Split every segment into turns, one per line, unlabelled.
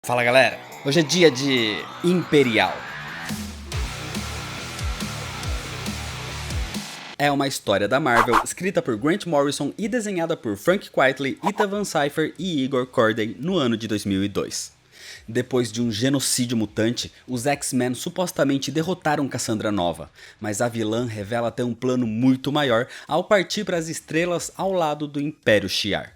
Fala galera, hoje é dia de Imperial. É uma história da Marvel, escrita por Grant Morrison e desenhada por Frank Quitely, Ita Van Sciver e Igor Corday no ano de 2002. Depois de um genocídio mutante, os X-Men supostamente derrotaram Cassandra Nova, mas a vilã revela ter um plano muito maior ao partir para as estrelas ao lado do Império Shi'ar.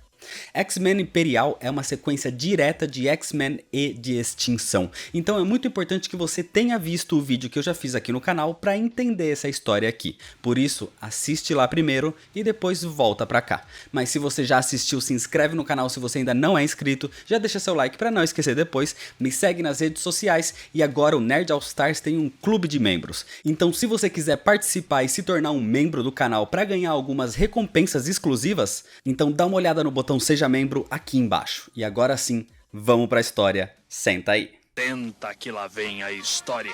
X-Men Imperial é uma sequência direta de X-Men e de extinção, então é muito importante que você tenha visto o vídeo que eu já fiz aqui no canal para entender essa história aqui. Por isso, assiste lá primeiro e depois volta pra cá. Mas se você já assistiu, se inscreve no canal se você ainda não é inscrito, já deixa seu like para não esquecer depois, me segue nas redes sociais e agora o Nerd All Stars tem um clube de membros. Então se você quiser participar e se tornar um membro do canal para ganhar algumas recompensas exclusivas, então dá uma olhada no botão Seja Membro aqui embaixo. E agora sim, vamos pra história, senta aí.
Tenta que lá vem a história.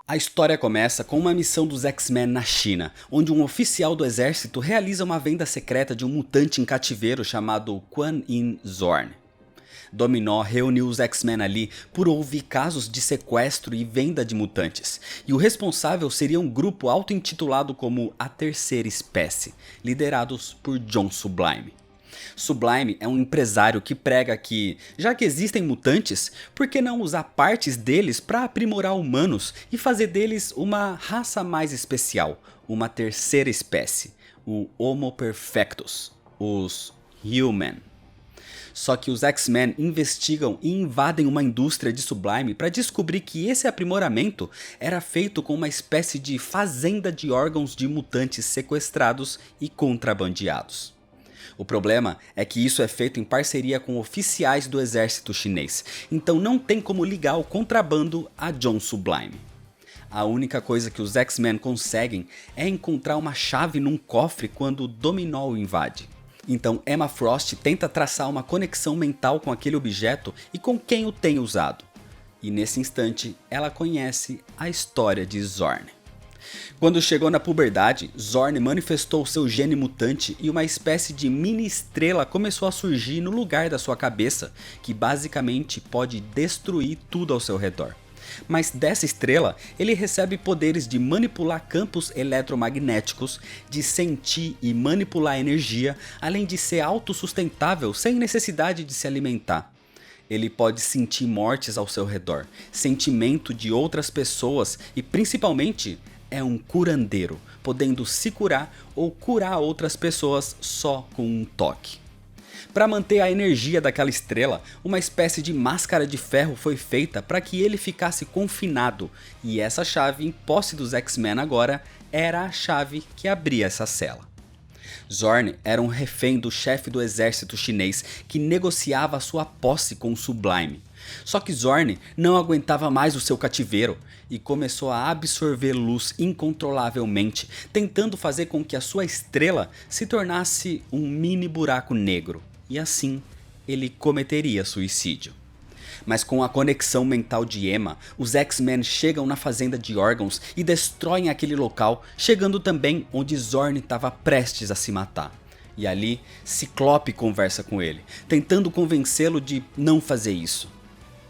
A história começa com uma missão dos X-Men na China, onde um oficial do exército realiza uma venda secreta de um mutante em cativeiro chamado Quan Yin Zorn. Dominó reuniu os X-Men ali por ouvir casos de sequestro e venda de mutantes, e o responsável seria um grupo auto-intitulado como a Terceira Espécie, liderados por John Sublime. Sublime é um empresário que prega que, já que existem mutantes, por que não usar partes deles para aprimorar humanos e fazer deles uma raça mais especial, uma terceira espécie, o Homo Perfectus, os Human. Só que os X-Men investigam e invadem uma indústria de Sublime para descobrir que esse aprimoramento era feito com uma espécie de fazenda de órgãos de mutantes sequestrados e contrabandeados. O problema é que isso é feito em parceria com oficiais do exército chinês, então não tem como ligar o contrabando a John Sublime. A única coisa que os X-Men conseguem é encontrar uma chave num cofre quando o Dominó o invade. Então Emma Frost tenta traçar uma conexão mental com aquele objeto e com quem o tem usado. E nesse instante ela conhece a história de Zorn. Quando chegou na puberdade, Zorn manifestou seu gene mutante e uma espécie de mini estrela começou a surgir no lugar da sua cabeça, que basicamente pode destruir tudo ao seu redor. Mas dessa estrela, ele recebe poderes de manipular campos eletromagnéticos, de sentir e manipular energia, além de ser autossustentável sem necessidade de se alimentar. Ele pode sentir mortes ao seu redor, sentimento de outras pessoas e principalmente é um curandeiro, podendo se curar ou curar outras pessoas só com um toque. Para manter a energia daquela estrela, uma espécie de máscara de ferro foi feita para que ele ficasse confinado, e essa chave em posse dos X-Men agora era a chave que abria essa cela. Zorn era um refém do chefe do exército chinês que negociava a sua posse com o Sublime. Só que Zorn não aguentava mais o seu cativeiro e começou a absorver luz incontrolavelmente, tentando fazer com que a sua estrela se tornasse um mini buraco negro. E assim, ele cometeria suicídio. Mas com a conexão mental de Emma, os X-Men chegam na fazenda de órgãos e destroem aquele local, chegando também onde Zorn estava prestes a se matar. E ali, Ciclope conversa com ele, tentando convencê-lo de não fazer isso.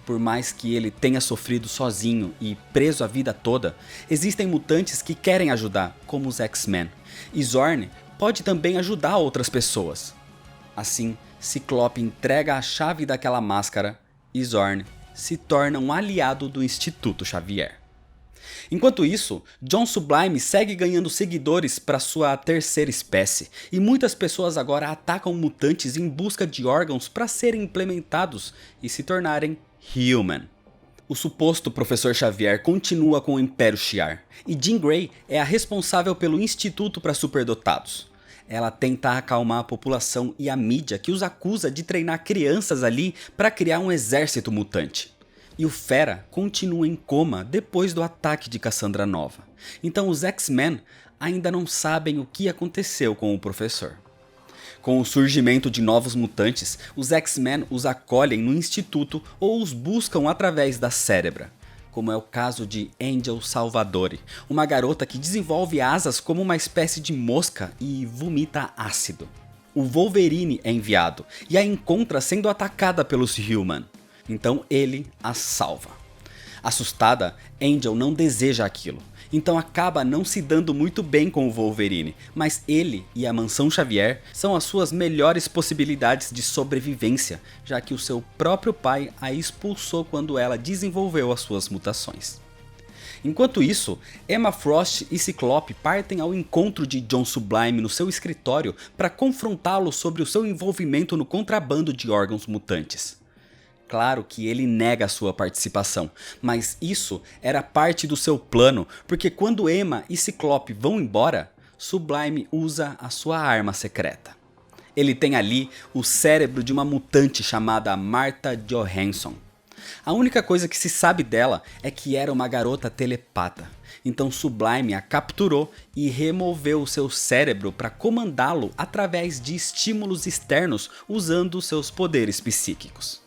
Por mais que ele tenha sofrido sozinho e preso a vida toda, existem mutantes que querem ajudar, como os X-Men. E Zorn pode também ajudar outras pessoas. Assim, Ciclope entrega a chave daquela máscara e Zorn se torna um aliado do Instituto Xavier. Enquanto isso, John Sublime segue ganhando seguidores para sua terceira espécie e muitas pessoas agora atacam mutantes em busca de órgãos para serem implementados e se tornarem Human. O suposto Professor Xavier continua com o Império Shi'ar e Jean Grey é a responsável pelo Instituto para Superdotados. Ela tenta acalmar a população e a mídia que os acusa de treinar crianças ali para criar um exército mutante. E o Fera continua em coma depois do ataque de Cassandra Nova. Então os X-Men ainda não sabem o que aconteceu com o professor. Com o surgimento de novos mutantes, os X-Men os acolhem no instituto ou os buscam através da Cérebra. como é o caso de Angel Salvadori, uma garota que desenvolve asas como uma espécie de mosca e vomita ácido. O Wolverine é enviado e a encontra sendo atacada pelos Human, então ele a salva. Assustada, Angel não deseja aquilo, então acaba não se dando muito bem com o Wolverine, mas ele e a Mansão Xavier são as suas melhores possibilidades de sobrevivência, já que o seu próprio pai a expulsou quando ela desenvolveu as suas mutações. Enquanto isso, Emma Frost e Ciclope partem ao encontro de John Sublime no seu escritório para confrontá-lo sobre o seu envolvimento no contrabando de órgãos mutantes. Claro que ele nega a sua participação, mas isso era parte do seu plano, porque quando Emma e Ciclope vão embora, Sublime usa a sua arma secreta. Ele tem ali o cérebro de uma mutante chamada Martha Johansson. A única coisa que se sabe dela é que era uma garota telepata, então Sublime a capturou e removeu o seu cérebro para comandá-lo através de estímulos externos usando seus poderes psíquicos.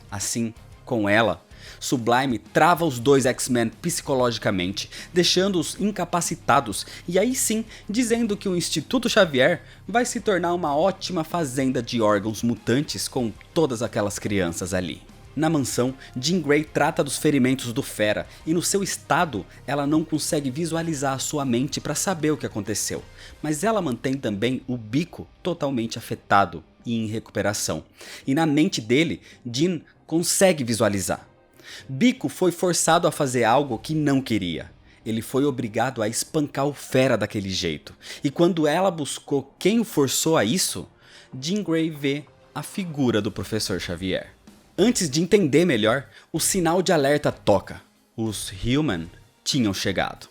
Assim, com ela, Sublime trava os dois X-Men psicologicamente, deixando-os incapacitados e aí sim dizendo que o Instituto Xavier vai se tornar uma ótima fazenda de órgãos mutantes com todas aquelas crianças ali. Na mansão, Jean Grey trata dos ferimentos do Fera e no seu estado ela não consegue visualizar a sua mente para saber o que aconteceu, mas ela mantém também o bico totalmente afetado e em recuperação, e na mente dele, Jean consegue visualizar. Bico foi forçado a fazer algo que não queria. Ele foi obrigado a espancar o Fera daquele jeito. E quando ela buscou quem o forçou a isso, Jean Grey vê a figura do Professor Xavier. Antes de entender melhor, o sinal de alerta toca. Os Human tinham chegado.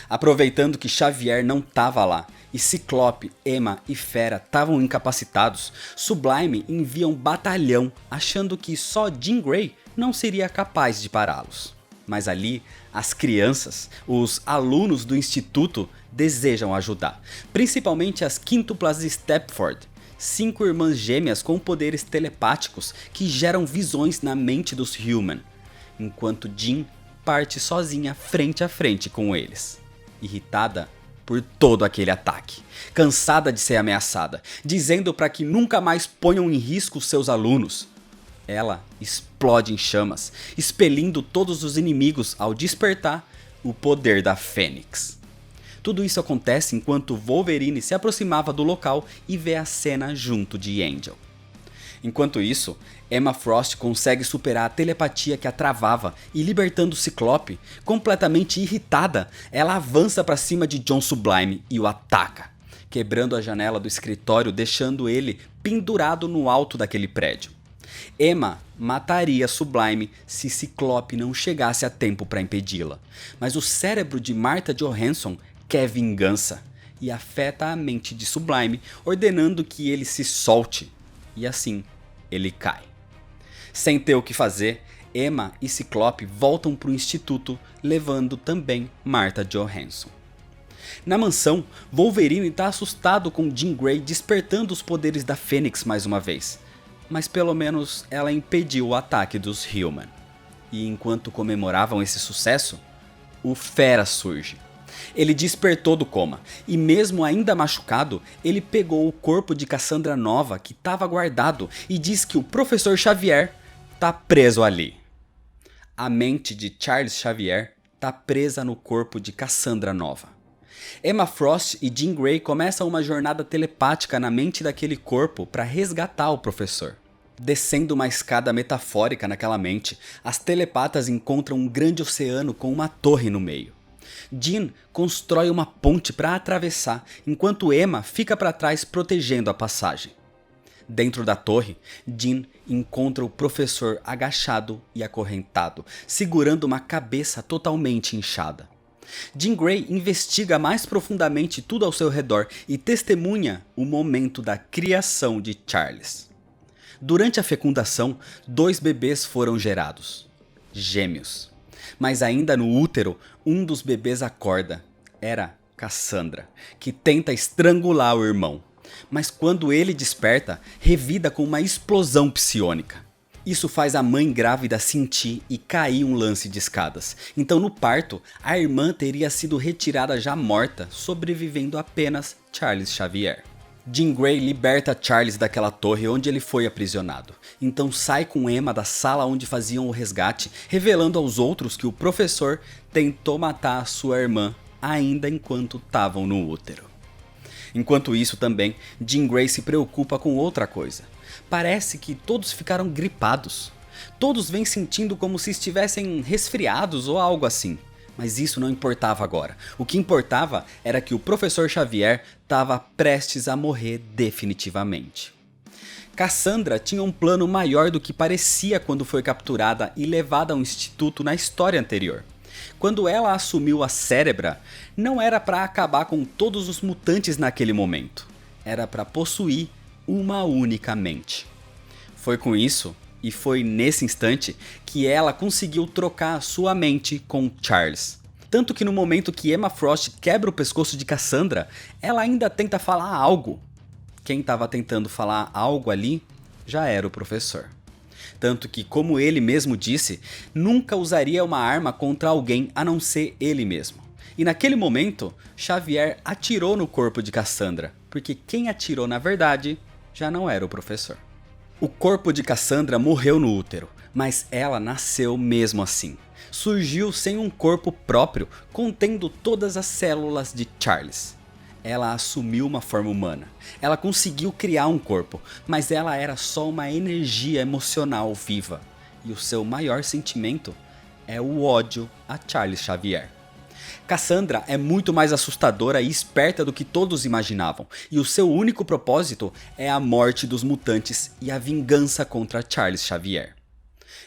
Aproveitando que Xavier não estava lá e Ciclope, Emma e Fera estavam incapacitados, Sublime envia um batalhão achando que só Jean Grey não seria capaz de pará-los. Mas ali, as crianças, os alunos do instituto, desejam ajudar, principalmente as quíntuplas de Stepford, 5 irmãs gêmeas com poderes telepáticos que geram visões na mente dos Human, enquanto Jean parte sozinha frente a frente com eles. Irritada por todo aquele ataque, cansada de ser ameaçada, dizendo para que nunca mais ponham em risco seus alunos, ela explode em chamas, expelindo todos os inimigos ao despertar o poder da Fênix. Tudo isso acontece enquanto Wolverine se aproximava do local e vê a cena junto de Angel. Enquanto isso, Emma Frost consegue superar a telepatia que a travava e, libertando o Ciclope, completamente irritada, ela avança para cima de John Sublime e o ataca, quebrando a janela do escritório, deixando ele pendurado no alto daquele prédio. Emma mataria Sublime se Ciclope não chegasse a tempo para impedi-la, mas o cérebro de Martha Johansson quer vingança e afeta a mente de Sublime, ordenando que ele se solte, e assim ele cai. Sem ter o que fazer, Emma e Ciclope voltam para o instituto, levando também Martha Johansson. Na mansão, Wolverine está assustado com Jean Grey despertando os poderes da Fênix mais uma vez, mas pelo menos ela impediu o ataque dos Human. E enquanto comemoravam esse sucesso, o Fera surge. Ele despertou do coma, e mesmo ainda machucado, ele pegou o corpo de Cassandra Nova que estava guardado e diz que o Professor Xavier está preso ali. A mente de Charles Xavier está presa no corpo de Cassandra Nova. Emma Frost e Jean Grey começam uma jornada telepática na mente daquele corpo para resgatar o professor. Descendo uma escada metafórica naquela mente, as telepatas encontram um grande oceano com uma torre no meio. Jean constrói uma ponte para atravessar, enquanto Emma fica para trás protegendo a passagem. Dentro da torre, Jean encontra o professor agachado e acorrentado, segurando uma cabeça totalmente inchada. Jean Grey investiga mais profundamente tudo ao seu redor e testemunha o momento da criação de Charles. Durante a fecundação, 2 bebês foram gerados, gêmeos. Mas ainda no útero, um dos bebês acorda. Era Cassandra, que tenta estrangular o irmão. Mas quando ele desperta, revida com uma explosão psiônica. Isso faz a mãe grávida sentir e cair um lance de escadas. Então no parto, a irmã teria sido retirada já morta, sobrevivendo apenas Charles Xavier. Jean Grey liberta Charles daquela torre onde ele foi aprisionado. Então sai com Emma da sala onde faziam o resgate, revelando aos outros que o professor tentou matar a sua irmã ainda enquanto estavam no útero. Enquanto isso também, Jean Grey se preocupa com outra coisa. Parece que todos ficaram gripados. Todos vêm sentindo como se estivessem resfriados ou algo assim. Mas isso não importava agora. O que importava era que o professor Xavier estava prestes a morrer definitivamente. Cassandra tinha um plano maior do que parecia quando foi capturada e levada a um instituto na história anterior. Quando ela assumiu a Cérebra, não era para acabar com todos os mutantes naquele momento. Era para possuir uma única mente. Foi com isso, e foi nesse instante, que ela conseguiu trocar sua mente com Charles. Tanto que no momento que Emma Frost quebra o pescoço de Cassandra, ela ainda tenta falar algo. Quem estava tentando falar algo ali já era o professor. Tanto que, como ele mesmo disse, nunca usaria uma arma contra alguém a não ser ele mesmo. E naquele momento, Xavier atirou no corpo de Cassandra, porque quem atirou na verdade já não era o professor. O corpo de Cassandra morreu no útero, mas ela nasceu mesmo assim. Surgiu sem um corpo próprio, contendo todas as células de Charles. Ela assumiu uma forma humana. Ela conseguiu criar um corpo, mas ela era só uma energia emocional viva. E o seu maior sentimento é o ódio a Charles Xavier. Cassandra é muito mais assustadora e esperta do que todos imaginavam, e o seu único propósito é a morte dos mutantes e a vingança contra Charles Xavier.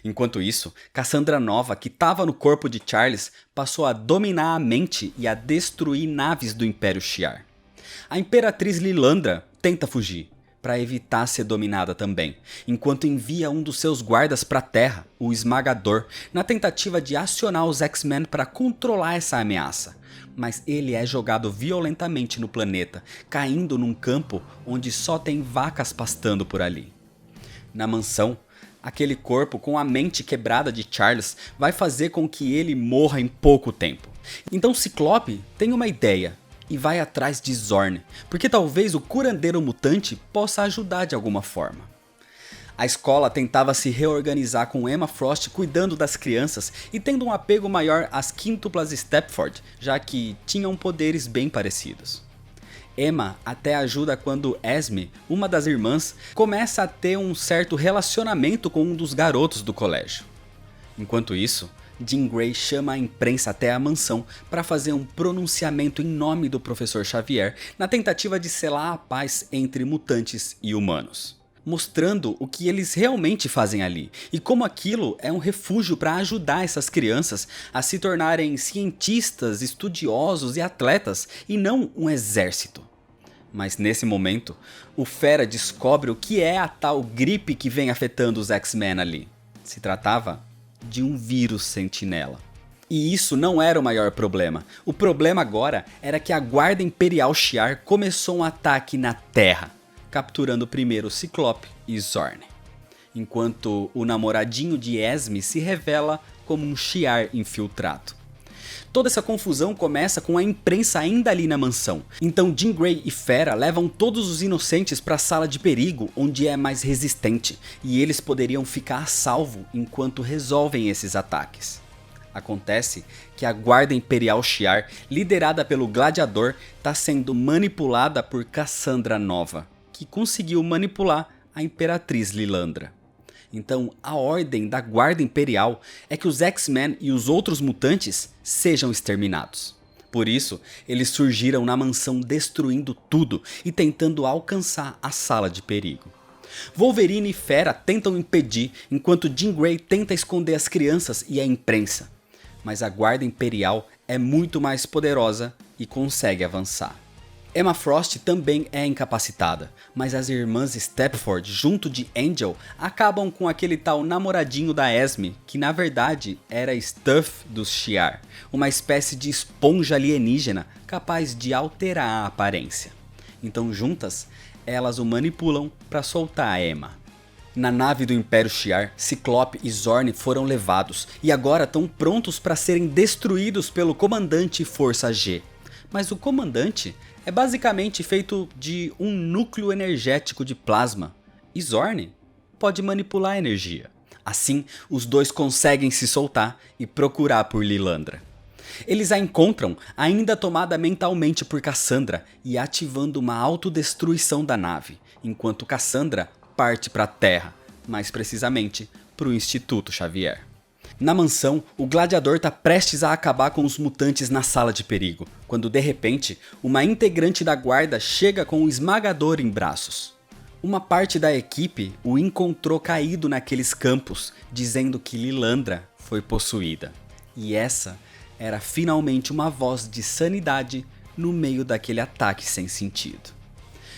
Enquanto isso, Cassandra Nova, que estava no corpo de Charles, passou a dominar a mente e a destruir naves do Império Shi'ar. A Imperatriz Lilandra tenta fugir, para evitar ser dominada também, enquanto envia um dos seus guardas para a Terra, o Esmagador, na tentativa de acionar os X-Men para controlar essa ameaça. Mas ele é jogado violentamente no planeta, caindo num campo onde só tem vacas pastando por ali. Na mansão, aquele corpo com a mente quebrada de Charles vai fazer com que ele morra em pouco tempo. Então Ciclope tem uma ideia e vai atrás de Zorn, porque talvez o curandeiro mutante possa ajudar de alguma forma. A escola tentava se reorganizar com Emma Frost cuidando das crianças e tendo um apego maior às quíntuplas Stepford, já que tinham poderes bem parecidos. Emma até ajuda quando Esme, uma das irmãs, começa a ter um certo relacionamento com um dos garotos do colégio. Enquanto isso, Jean Grey chama a imprensa até a mansão para fazer um pronunciamento em nome do professor Xavier na tentativa de selar a paz entre mutantes e humanos, mostrando o que eles realmente fazem ali e como aquilo é um refúgio para ajudar essas crianças a se tornarem cientistas, estudiosos e atletas e não um exército. Mas nesse momento, o Fera descobre o que é a tal gripe que vem afetando os X-Men ali. Se tratava de um vírus sentinela. E isso não era o maior problema. O problema agora era que a Guarda Imperial Shi'ar começou um ataque na Terra, capturando primeiro Ciclope e Zorn, enquanto o namoradinho de Esme se revela como um Shi'ar infiltrado. Toda essa confusão começa com a imprensa ainda ali na mansão, então Jean Grey e Fera levam todos os inocentes para a sala de perigo, onde é mais resistente, e eles poderiam ficar a salvo enquanto resolvem esses ataques. Acontece que a Guarda Imperial Shi'ar, liderada pelo Gladiador, está sendo manipulada por Cassandra Nova, que conseguiu manipular a Imperatriz Lilandra. Então a ordem da Guarda Imperial é que os X-Men e os outros mutantes sejam exterminados. Por isso, eles surgiram na mansão destruindo tudo e tentando alcançar a sala de perigo. Wolverine e Fera tentam impedir, enquanto Jean Grey tenta esconder as crianças e a imprensa. Mas a Guarda Imperial é muito mais poderosa e consegue avançar. Emma Frost também é incapacitada, mas as irmãs Stepford junto de Angel acabam com aquele tal namoradinho da Esme, que na verdade era Stuff dos Shi'ar, uma espécie de esponja alienígena capaz de alterar a aparência. Então juntas, elas o manipulam para soltar a Emma. Na nave do Império Shi'ar, Ciclope e Zorn foram levados e agora estão prontos para serem destruídos pelo Comandante Força G. Mas o Comandante é basicamente feito de um núcleo energético de plasma e Zorn pode manipular a energia. Assim, os dois conseguem se soltar e procurar por Lilandra. Eles a encontram ainda tomada mentalmente por Cassandra e ativando uma autodestruição da nave, enquanto Cassandra parte para a Terra, mais precisamente para o Instituto Xavier. Na mansão, o gladiador está prestes a acabar com os mutantes na sala de perigo, quando de repente, uma integrante da guarda chega com um esmagador em braços. Uma parte da equipe o encontrou caído naqueles campos, dizendo que Lilandra foi possuída. E essa era finalmente uma voz de sanidade no meio daquele ataque sem sentido.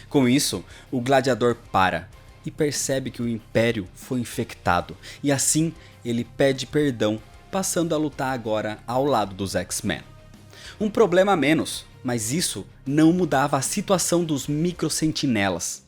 Com isso, o gladiador para e percebe que o Império foi infectado, e assim ele pede perdão, passando a lutar agora ao lado dos X-Men. Um problema a menos, mas isso não mudava a situação dos microsentinelas.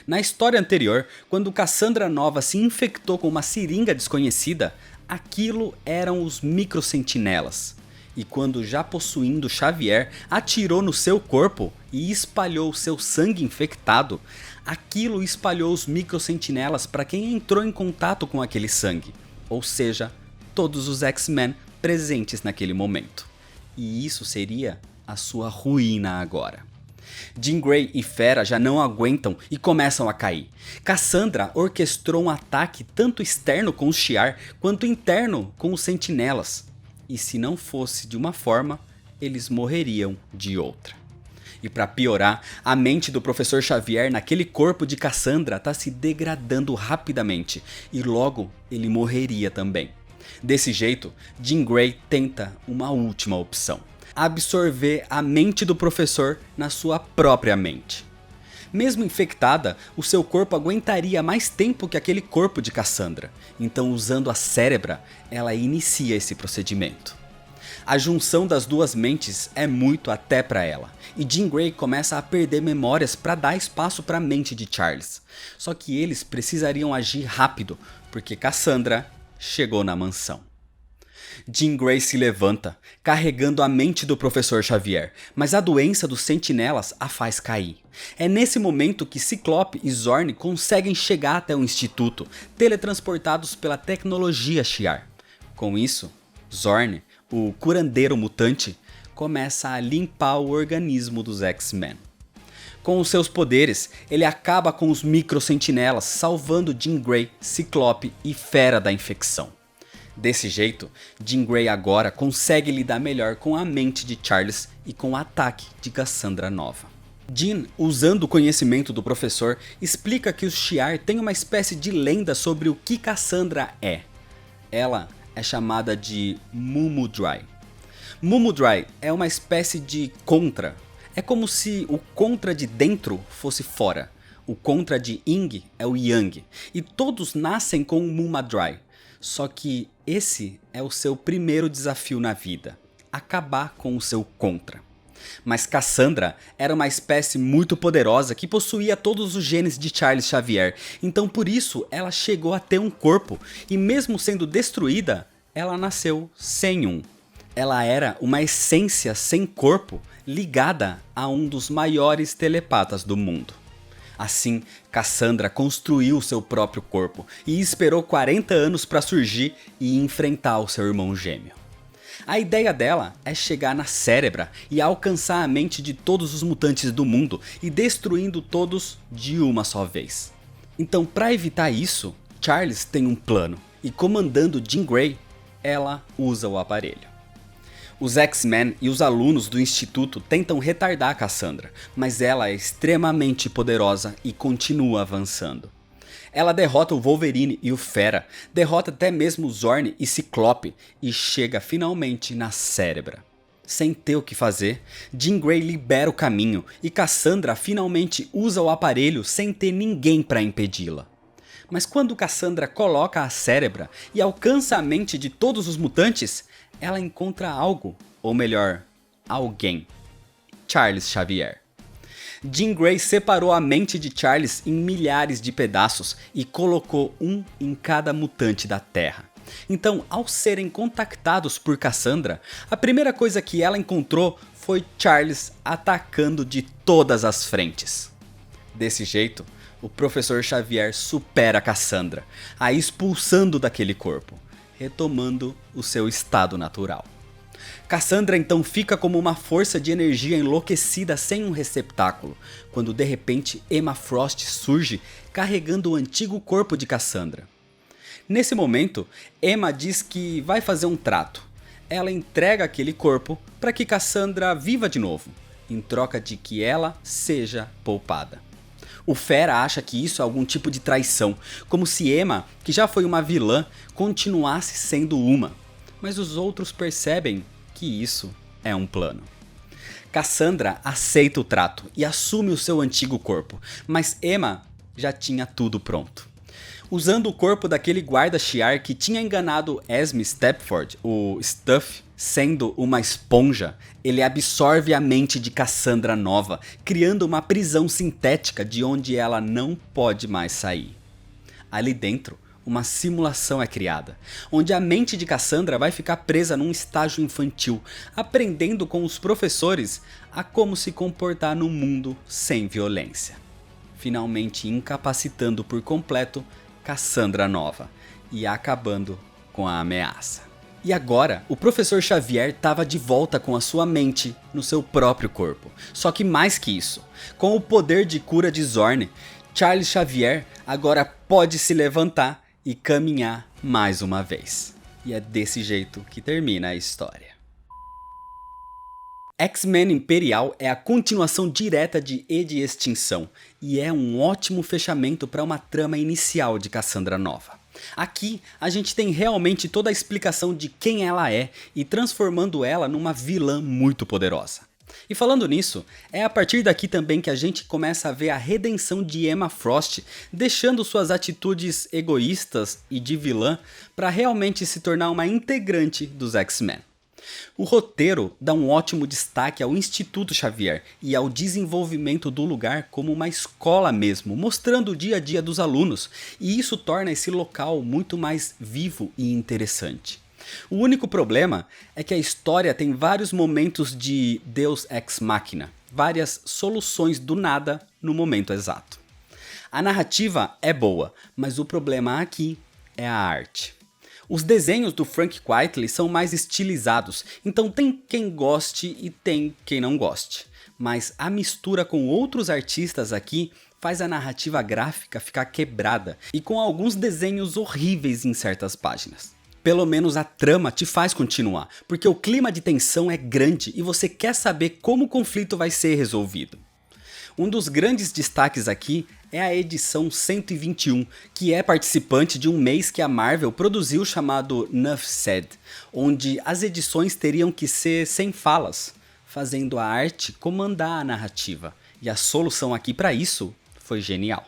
Na história anterior, quando Cassandra Nova se infectou com uma seringa desconhecida, aquilo eram os microsentinelas. E quando já possuindo Xavier, atirou no seu corpo e espalhou seu sangue infectado, aquilo espalhou os microsentinelas para quem entrou em contato com aquele sangue, ou seja, todos os X-Men presentes naquele momento. E isso seria a sua ruína agora. Jean Grey e Fera já não aguentam e começam a cair. Cassandra orquestrou um ataque tanto externo com os Shi'ar quanto interno com os Sentinelas. E se não fosse de uma forma, eles morreriam de outra. E para piorar, a mente do Professor Xavier naquele corpo de Cassandra está se degradando rapidamente e logo ele morreria também. Desse jeito, Jean Grey tenta uma última opção: absorver a mente do professor na sua própria mente. Mesmo infectada, o seu corpo aguentaria mais tempo que aquele corpo de Cassandra, então usando a Cérebra, ela inicia esse procedimento. A junção das duas mentes é muito até para ela, e Jean Grey começa a perder memórias para dar espaço para a mente de Charles. Só que eles precisariam agir rápido, porque Cassandra chegou na mansão. Jean Grey se levanta, carregando a mente do Professor Xavier, mas a doença dos sentinelas a faz cair. É nesse momento que Ciclope e Zorn conseguem chegar até o Instituto, teletransportados pela tecnologia Shi'ar. Com isso, Zorn, o curandeiro mutante, começa a limpar o organismo dos X-Men. Com os seus poderes, ele acaba com os microsentinelas, salvando Jean Grey, Ciclope e Fera da infecção. Desse jeito, Jean Grey agora consegue lidar melhor com a mente de Charles e com o ataque de Cassandra Nova. Jean, usando o conhecimento do professor, explica que os Shi'ar têm uma espécie de lenda sobre o que Cassandra é. Ela é chamada de Mumudrai. Mumudrai é uma espécie de contra. É como se o contra de dentro fosse fora. O contra de Yin é o Yang. E todos nascem com o Mumadrai. Só que esse é o seu primeiro desafio na vida: acabar com o seu contra. Mas Cassandra era uma espécie muito poderosa que possuía todos os genes de Charles Xavier, então por isso ela chegou a ter um corpo, e mesmo sendo destruída, ela nasceu sem um. Ela era uma essência sem corpo, ligada a um dos maiores telepatas do mundo. Assim, Cassandra construiu seu próprio corpo e esperou 40 anos para surgir e enfrentar o seu irmão gêmeo. A ideia dela é chegar na Cérebra e alcançar a mente de todos os mutantes do mundo e destruindo todos de uma só vez. Então, para evitar isso, Charles tem um plano e, comandando Jean Grey, ela usa o aparelho. Os X-Men e os alunos do Instituto tentam retardar Cassandra, mas ela é extremamente poderosa e continua avançando. Ela derrota o Wolverine e o Fera, derrota até mesmo Zorn e Ciclope e chega finalmente na Cérebra. Sem ter o que fazer, Jean Grey libera o caminho e Cassandra finalmente usa o aparelho sem ter ninguém para impedi-la. Mas quando Cassandra coloca a Cérebra e alcança a mente de todos os mutantes, ela encontra algo, ou melhor, alguém: Charles Xavier. Jean Grey separou a mente de Charles em milhares de pedaços e colocou um em cada mutante da Terra. Então, ao serem contactados por Cassandra, a primeira coisa que ela encontrou foi Charles atacando de todas as frentes. Desse jeito, o Professor Xavier supera Cassandra, a expulsando daquele corpo, retomando o seu estado natural. Cassandra então fica como uma força de energia enlouquecida sem um receptáculo, quando de repente Emma Frost surge carregando o antigo corpo de Cassandra. Nesse momento, Emma diz que vai fazer um trato. Ela entrega aquele corpo para que Cassandra viva de novo, em troca de que ela seja poupada. O Fera acha que isso é algum tipo de traição, como se Emma, que já foi uma vilã, continuasse sendo uma. Mas os outros percebem que isso é um plano. Cassandra aceita o trato e assume o seu antigo corpo, mas Emma já tinha tudo pronto. Usando o corpo daquele guarda Shi'ar que tinha enganado Esme Stepford, o Stuff, sendo uma esponja, ele absorve a mente de Cassandra nova, criando uma prisão sintética de onde ela não pode mais sair. Ali dentro, uma simulação é criada, onde a mente de Cassandra vai ficar presa num estágio infantil, aprendendo com os professores a como se comportar no mundo sem violência. Finalmente incapacitando por completo Cassandra nova e acabando com a ameaça. E agora, o Professor Xavier estava de volta com a sua mente no seu próprio corpo. Só que mais que isso, com o poder de cura de Zorn, Charles Xavier agora pode se levantar e caminhar mais uma vez. E é desse jeito que termina a história. X-Men Imperial é a continuação direta de E de Extinção e é um ótimo fechamento para uma trama inicial de Cassandra nova. Aqui a gente tem realmente toda a explicação de quem ela é e transformando ela numa vilã muito poderosa. E falando nisso, é a partir daqui também que a gente começa a ver a redenção de Emma Frost, deixando suas atitudes egoístas e de vilã para realmente se tornar uma integrante dos X-Men. O roteiro dá um ótimo destaque ao Instituto Xavier e ao desenvolvimento do lugar como uma escola mesmo, mostrando o dia a dia dos alunos, e isso torna esse local muito mais vivo e interessante. O único problema é que a história tem vários momentos de Deus Ex Machina, várias soluções do nada no momento exato. A narrativa é boa, mas o problema aqui é a arte. Os desenhos do Frank Quitely são mais estilizados, então tem quem goste e tem quem não goste. Mas a mistura com outros artistas aqui faz a narrativa gráfica ficar quebrada e com alguns desenhos horríveis em certas páginas. Pelo menos a trama te faz continuar, porque o clima de tensão é grande e você quer saber como o conflito vai ser resolvido. Um dos grandes destaques aqui é a edição 121, que é participante de um mês que a Marvel produziu chamado Nuff Said, onde as edições teriam que ser sem falas, fazendo a arte comandar a narrativa, e a solução aqui para isso foi genial.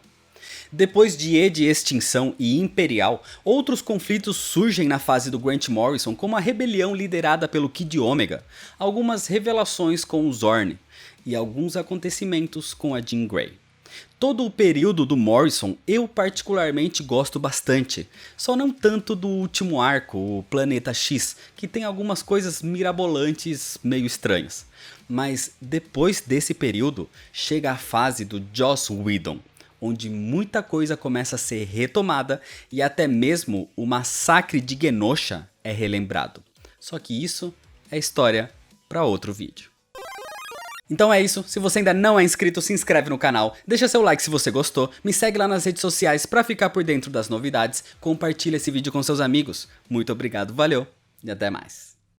Depois de E de Extinção e Imperial, outros conflitos surgem na fase do Grant Morrison, como a rebelião liderada pelo Kid Omega, algumas revelações com o Zorn e alguns acontecimentos com a Jean Grey. Todo o período do Morrison eu particularmente gosto bastante, só não tanto do último arco, o Planeta X, que tem algumas coisas mirabolantes meio estranhas. Mas depois desse período chega a fase do Joss Whedon, onde muita coisa começa a ser retomada e até mesmo o massacre de Genosha é relembrado. Só que isso é história para outro vídeo. Então é isso, se você ainda não é inscrito, se inscreve no canal, deixa seu like se você gostou, me segue lá nas redes sociais para ficar por dentro das novidades, compartilha esse vídeo com seus amigos. Muito obrigado, valeu e até mais.